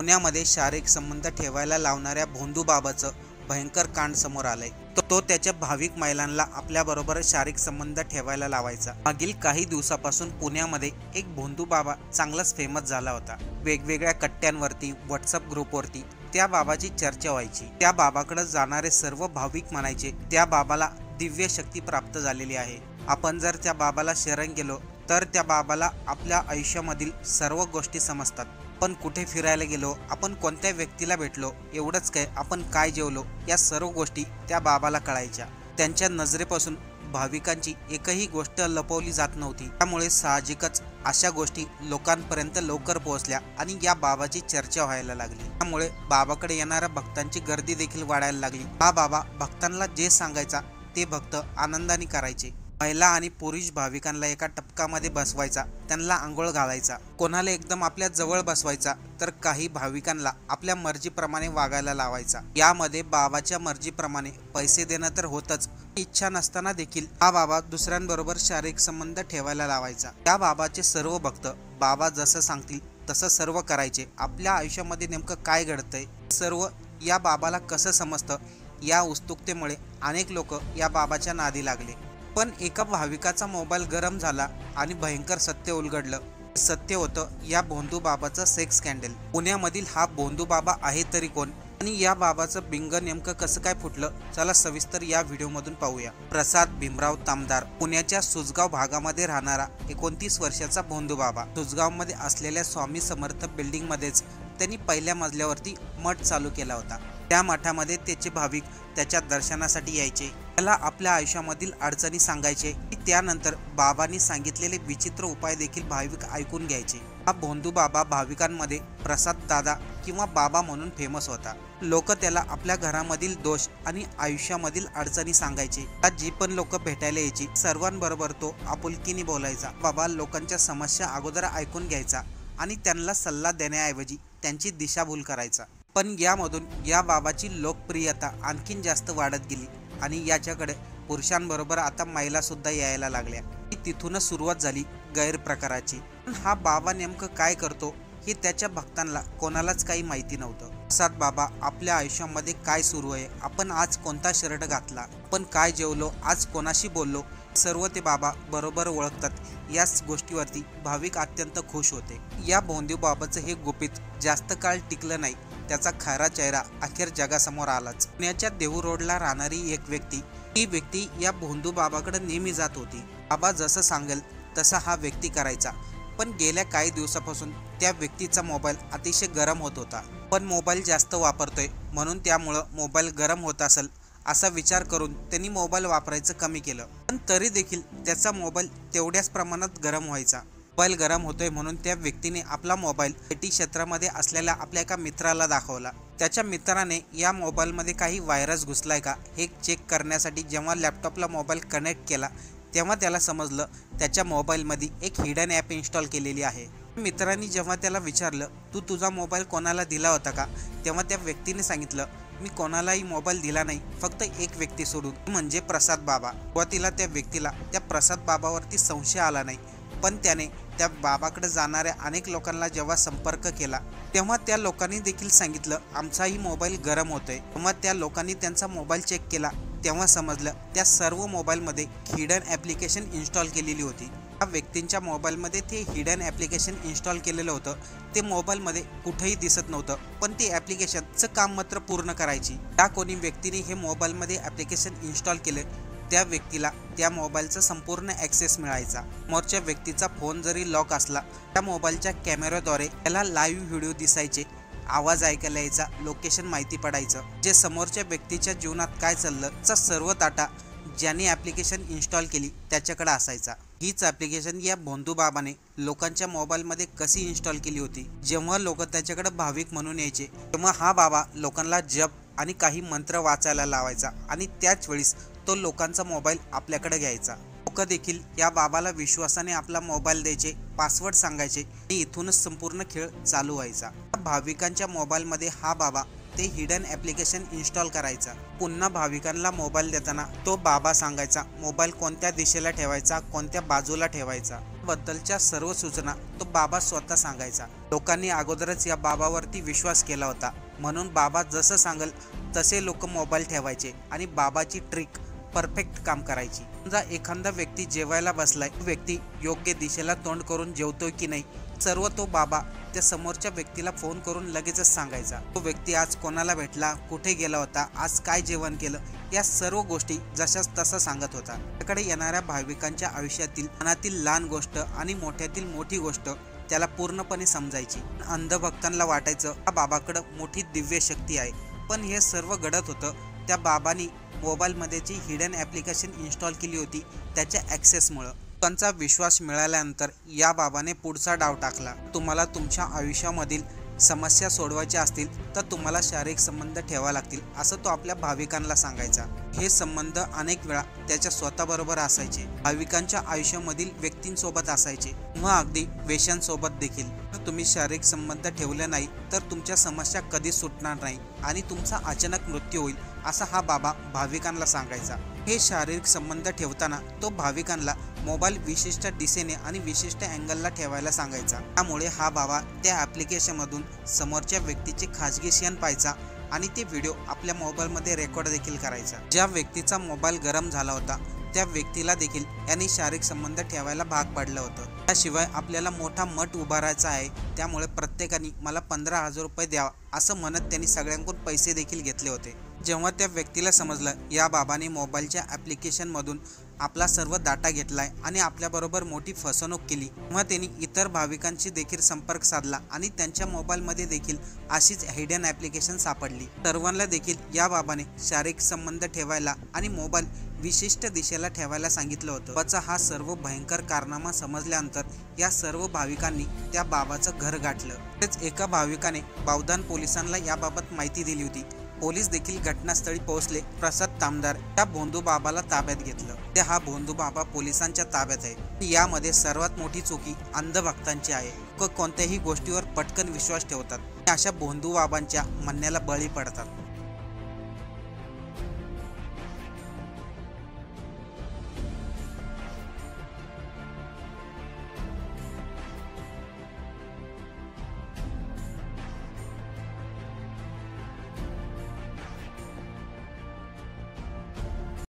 पुण्यामध्ये शारीरिक संबंध ठेवायला लावणाऱ्या भोंदू बाबाचं भयंकर कांड समोर आलंय। तो त्याच्या भाविक महिलांना आपल्याबरोबर शारीरिक संबंध ठेवायला लावायचा। मागील काही दिवसापासून पुण्यामध्ये एक भोंदू बाबा चांगलाच फेमस झाला होता। वेगवेगळ्या कट्ट्यांवरती व्हॉट्सअप ग्रुपवरती त्या बाबाची चर्चा व्हायची। त्या बाबाकडे जाणारे सर्व भाविक म्हणायचे त्या बाबाला दिव्य शक्ती प्राप्त झालेली आहे। आपण जर त्या बाबाला शरण गेलो तर त्या बाबाला आपल्या आयुष्यामधील सर्व गोष्टी समजतात। आपण कुठे फिरायला गेलो, आपण कोणत्या व्यक्तीला भेटलो, एवढंच काय आपण काय जेवलो, या सर्व गोष्टी त्या बाबाला कळायच्या। त्यांच्या नजरेपासून भाविकांची एकही गोष्ट लपवली जात नव्हती। त्यामुळे साहजिकच अशा गोष्टी लोकांपर्यंत लवकर पोहोचल्या आणि या बाबाची चर्चा व्हायला लागली। त्यामुळे बाबाकडे येणाऱ्या भक्तांची गर्दी देखील वाढायला लागली। हा बाबा भक्तांना जे सांगायचा ते भक्त आनंदाने करायचे। महिला आणि पुरुष भाविकांना एका टपकामध्ये बसवायचा, त्यांना आंघोळ घालायचा, कोणाला एकदम आपल्या जवळ बसवायचा, तर काही भाविकांना आपल्या मर्जीप्रमाणे वागायला लावायचा। यामध्ये बाबाच्या मर्जीप्रमाणे पैसे देणं तर होतच, इच्छा नसताना देखील हा बाबा दुसऱ्यांबरोबर शारीरिक संबंध ठेवायला लावायचा। या बाबाचे सर्व भक्त बाबा जसं सांगतील तसं सर्व करायचे। आपल्या आयुष्यामध्ये नेमकं काय घडतंय सर्व या बाबाला कसं समजतं, या उत्सुकतेमुळे अनेक लोक या बाबाच्या नादी लागले। पण एका भाविकाचा मोबाईल गरम झाला आणि भयंकर सत्य उलगडलं। सत्य होतं या भोंदू बाबाचं सेक्स स्कॅन्डल। पुण्यामधील हा भोंदू बाबा आहे तरी कोण आणि या बाबाचं बिंग नेमकं कसं काय फुटलं, चला सविस्तर या व्हिडिओमधून पाहूया। प्रसाद भीमराव तामदार पुण्याच्या सुजगाव भागामध्ये राहणारा 29 वर्षाचा भोंदू बाबा। सुजगावमध्ये असलेल्या स्वामी समर्थ बिल्डिंग मध्येच त्यांनी पहिल्या मजल्यावरती मठ चालू केला होता। त्या मठामध्ये त्याचे भाविक त्याच्या दर्शनासाठी यायचे, त्याला आपल्या आयुष्यामधील अडचणी सांगायचे। त्यानंतर बाबांनी सांगितलेले विचित्र उपाय देखील भाविक ऐकून घ्यायचे। हा भोंदू बाबा भाविकांमध्ये प्रसाद दादा किंवा बाबा म्हणून फेमस होता। लोक त्याला आपल्या घरामधील दोष आणि आयुष्यामधील अडचणी सांगायचे। जी पण लोक भेटायला यायची सर्वांबरोबर तो आपुलकीने बोलायचा। बाबा लोकांच्या समस्या अगोदर ऐकून घ्यायचा आणि त्यांना सल्ला देण्याऐवजी त्यांची दिशाभूल करायचा। पण यामधून या बाबाची लोकप्रियता आणखीन जास्त वाढत गेली आणि याच्याकडे पुरुषांबरोबर आता महिला सुद्धा यायला लागल्या। तिथूनच सुरुवात झाली गैरप्रकाराची। पण हा बाबा नेमकं काय करतो हे त्याच्या भक्तांना कोणालाच काही माहिती नव्हतं। प्रसाद बाबा आपल्या आयुष्यामध्ये काय सुरू आहे, आपण आज कोणता शर्ट घातला, आपण काय जेवलो, आज कोणाशी बोललो, सर्व ते बाबा बरोबर ओळखतात। याच गोष्टीवरती भाविक अत्यंत खुश होते। या भोंदू बाबाचं हे गुपित जास्त काळ टिकलं नाही, त्याचा खरा चेहरा अखेर जगासमोर आलाच। पुण्याच्या देहू रोडला राहणारी एक व्यक्ती, ही व्यक्ती या भोंदू बाबाकडे नेहमी जात होती। बाबा जसं सांगेल तसा हा व्यक्ती करायचा। पण गेल्या काही दिवसापासून त्या व्यक्तीचा मोबाईल अतिशय गरम होत होता। पण मोबाईल जास्त वापरतोय म्हणून त्यामुळं मोबाईल गरम होत असेल असा विचार करून त्यांनी मोबाईल वापरायचं कमी केलं। पण तरी देखील त्याचा मोबाईल तेवढ्याच प्रमाणात गरम व्हायचा। मोबाईल गरम होतोय म्हणून त्या व्यक्तीने आपला मोबाईल आयटी क्षेत्रामध्ये असलेल्या आपल्या एका मित्राला दाखवला। त्याच्या मित्राने या मोबाईलमध्ये काही व्हायरस घुसलाय का हे चेक करण्यासाठी जेव्हा लॅपटॉपला मोबाईल कनेक्ट केला तेव्हा त्याला समजलं त्याच्या मोबाईलमध्ये एक हिडन ॲप इन्स्टॉल केलेली आहे। मित्रांनी जेव्हा त्याला विचारलं तू तुझा मोबाईल कोणाला दिला होता का, तेव्हा त्या व्यक्तीने सांगितलं मी कोणालाही मोबाईल दिला नाही, फक्त एक व्यक्ती सोडून, म्हणजे प्रसाद बाबा। सुरुवातीला त्या व्यक्तीला त्या प्रसाद बाबावरती संशय आला नाही, पण त्याने त्या बाबाकडे जाणाऱ्या अनेक लोकांना जेव्हा संपर्क केला तेव्हा त्या लोकांनी देखील सांगितलं आमचाही मोबाईल गरम होतोय। तेव्हा त्या लोकांनी त्यांचा मोबाईल चेक केला तेव्हा समजलं त्या सर्व मोबाईलमध्ये हिडन ॲप्लिकेशन इन्स्टॉल केलेली होती। त्या व्यक्तींच्या मोबाईलमध्ये ते हिडन ॲप्लिकेशन इन्स्टॉल केलेलं होतं, ते मोबाईलमध्ये कुठेही दिसत नव्हतं, पण ते ॲप्लिकेशनचं काम मात्र पूर्ण करायची। त्या कोणी व्यक्तीने हे मोबाईलमध्ये ॲप्लिकेशन इन्स्टॉल केले त्या व्यक्तीला त्या मोबाईलचा संपूर्ण ॲक्सेस मिळायचा। समोरच्या व्यक्तीचा फोन जरी लॉक असला त्या मोबाईलच्या कॅमेऱ्याद्वारे त्याला लाईव्ह व्हिडिओ दिसायचे, आवाज ऐकायला यायचा, लोकेशन माहिती पडायचं। जे समोरच्या व्यक्तीच्या जीवनात काय चाललं चा सर्व डाटा ज्याने ॲप्लिकेशन इन्स्टॉल केली त्याच्याकडे असायचा। हीच ॲप्लिकेशन या भोंदू बाबाने लोकांच्या मोबाईलमध्ये कशी इन्स्टॉल केली होती। जेव्हा लोक त्याच्याकडे भाविक म्हणून यायचे तेव्हा हा बाबा लोकांना जप आणि काही मंत्र वाचायला लावायचा आणि त्याच वेळेस तो लोकांचा मोबाईल आपल्याकडे घ्यायचा। लोक देखील या बाबाला विश्वासाने आपला मोबाईल द्यायचे, पासवर्ड सांगायचे आणि इथूनच संपूर्ण खेळ चालू व्हायचा। भाविकांच्या मोबाईलमध्ये हा बाबा ते हिडन ॲप्लिकेशन इन्स्टॉल करायचा। पुन्हा भाविकांना मोबाईल देताना तो बाबा सांगायचा मोबाईल कोणत्या दिशेला ठेवायचा, कोणत्या बाजूला ठेवायचा। बद्दलच्या सर्व सूचना तो बाबा स्वतः सांगायचा। लोकांनी अगोदरच या बाबावरती विश्वास केला होता, म्हणून बाबा जसं सांगेल तसे लोक मोबाईल ठेवायचे आणि बाबाची ट्रिक परफेक्ट काम करायची। समजा एखादा व्यक्ती जेवायला बसलाय, व्यक्ती योग्य दिशेला तोंड करून जेवतोय की नाही सर्व तो बाबा त्या समोरच्या व्यक्तीला फोन करून लगेचच सांगायचा। तो व्यक्ती आज कोणाला भेटला, कुठे गेला होता, आज काय जेवण केलं, या सर्व गोष्टी जशाच तसा सांगत होता। त्याकडे येणाऱ्या भाविकांच्या आयुष्यातील मनातील लहान गोष्ट आणि मोठ्यातील मोठी गोष्ट त्याला पूर्णपणे समजायची। अंधभक्तांना वाटायचं या बाबाकडे मोठी दिव्य शक्ती आहे, पण हे सर्व घडत होतं त्या बाबांनी मोबाईलमध्ये जी हिडन ॲप्लिकेशन इन्स्टॉल केली होती त्याच्या ॲक्सेसमुळं। त्यांचा विश्वास मिळाल्यानंतर या बाबाने पुढचा डाव टाकला, तुम्हाला तुमच्या आयुष्यामधील समस्या सोडवायच्या असतील तर तुम्हाला शारीरिक संबंध ठेवावे लागतील, असं तो आपल्या भाविकांना सांगायचा। हे संबंध अनेक वेळा त्याच्या स्वतःबरोबर असायचे, भाविकांच्या आयुष्यामधील व्यक्तींसोबत असायचे, मग अगदी वेश्यांसोबत देखील। जर तुम्ही शारीरिक संबंध ठेवले नाही तर तुमच्या समस्या कधीच सुटणार नाही आणि तुमचा अचानक मृत्यू होईल, असा हा बाबा भाविकांना सांगायचा। हे शारीरिक संबंध ठेवताना तो भाविकांना मोबाईल विशिष्ट दिशेने आणि विशिष्ट अँगलला ठेवायला सांगायचा। त्यामुळे हा बाबा त्या ॲप्लिकेशनमधून समोरच्या व्यक्तीचे खाजगी क्षण पाहायचा आणि ते व्हिडिओ आपल्या मोबाईलमध्ये रेकॉर्ड देखील करायचा। ज्या व्यक्तीचा मोबाईल गरम झाला होता त्या व्यक्तीला देखील यांनी शारीरिक संबंध ठेवायला भाग पाडलं होतं। त्याशिवाय आपल्याला मोठा मठ उभारायचा आहे, त्यामुळे प्रत्येकाने मला 15,000 रुपये द्यावा असं म्हणत त्यांनी सगळ्यांकडून पैसे देखील घेतले होते। जेव्हा त्या व्यक्तीला समजलं या बाबाने मोबाईलच्या ॲप्लिकेशनमधून आपला सर्व डाटा घेतलाय आणि आपल्याबरोबर मोठी फसवणूक केली, तेव्हा त्यांनी इतर भाविकांशी देखील संपर्क साधला आणि त्यांच्या मोबाईलमध्ये देखील अशीच हिडन ॲप्लिकेशन सापडली। सर्वांना देखील या बाबाने शारीरिक संबंध ठेवायला आणि मोबाईल विशिष्ट दिशेला ठेवायला सांगितलं होतं। बाबाचा हा सर्व भयंकर कारनामा समजल्यानंतर या सर्व भाविकांनी त्या बाबाचं घर गाठलं। तेच एका भाविकाने बावधान पोलिसांना याबाबत माहिती दिली होती। पोलीस देखील घटनास्थळी पोहोचले। प्रसाद तामदार या भोंदू बाबाला ताब्यात घेतलं। ते हा भोंदू बाबा पोलिसांच्या ताब्यात आहे। यामध्ये सर्वात मोठी चुकी अंधभक्तांची आहे, कोणत्याही गोष्टीवर पटकन विश्वास ठेवतात, अशा भोंदू बाबांच्या म्हणण्याला बळी पडतात।